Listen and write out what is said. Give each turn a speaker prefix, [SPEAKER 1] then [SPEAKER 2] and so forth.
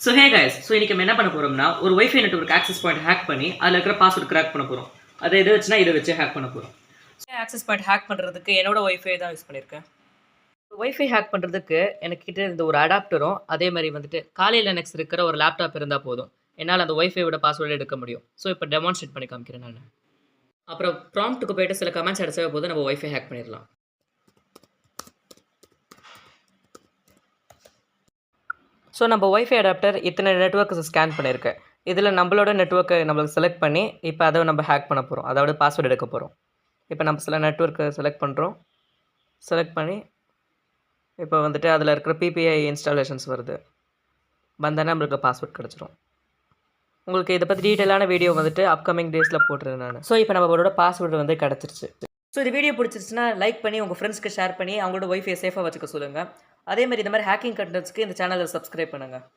[SPEAKER 1] So hey guys, so இன்றைக்கி நம்ம என்ன பண்ண போகிறோம்னா ஒரு wifi network access point hack பண்ணி அதில் இருக்கிற பாஸ்வேர்ட் கிராக் பண்ண போகிறோம். அதை எது வச்சுனா இதை வச்சு ஹேக் பண்ண போகிறோம். ஆக்சஸ் பாயிண்ட் ஹேக் பண்ணுறதுக்கு என்னோட வைஃபை தான் யூஸ் பண்ணியிருக்கேன். வைஃபை ஹேக் பண்ணுறதுக்கு எனக்கிட்ட இந்த ஒரு அடாப்டரும் அதே மாதிரி வந்துட்டு காலையில் நெக்ஸ்ட் இருக்கிற ஒரு லேப்டாப் இருந்தால் போதும். என்னால் அந்த வைஃபையோட பாஸ்வேர்டு எடுக்க முடியும். ஸோ இப்போ டெமான்ஸ்ட்ரேட் பண்ணி காமிக்கிறேன் நான். அப்புறம் ப்ராம்ப்ட்டுக்கு போய்ட்டு சில கமெண்ட்ஸ் அடிச்சவே போது நம்ம வைஃபை ஹேக் பண்ணிடலாம். ஸோ நம்ம வைஃபை அடாப்டர் இத்தனை நெட்வொர்க்ஸ் ஸ்கேன் பண்ணியிருக்கேன். இதில் நம்மளோட நெட்வொர்க்கை நம்மளுக்கு செலக்ட் பண்ணி இப்போ அதை நம்ம ஹேக் பண்ண போகிறோம். அதாவது பாஸ்வேர்டு எடுக்க போகிறோம். இப்போ நம்ம சில நெட்வொர்க்கை செலக்ட் பண்ணுறோம். செலக்ட் பண்ணி இப்போ வந்துட்டு அதில் இருக்கிற பிபிஐ இன்ஸ்டாலேஷன்ஸ் வருது. வந்தோன்னா நம்மளுக்கு பாஸ்வேர்ட் கிடச்சிரும். உங்களுக்கு இதை பற்றி டீட்டெயிலான வீடியோ வந்துட்டு அப்கமிங் டேஸில் போட்டுருந்தேன் நான். ஸோ இப்போ நம்மளோட பாஸ்வேர்டு வந்து கிடச்சிருச்சு. ஸோ இந்த வீடியோ பிடிச்சிருச்சுன்னா லைக் பண்ணி உங்கள் ஃப்ரெண்ட்ஸ்க்கு ஷேர் பண்ணி அவங்களோட வைஃபை சேஃபாக வச்சுக்க சொல்லுங்கள். அதே மாதிரி இந்த மாதிரி ஹேக்கிங் கண்டென்ட்ஸ்க்கு இந்த சேனலை சப்ஸ்கிரைப் பண்ணுங்கள்.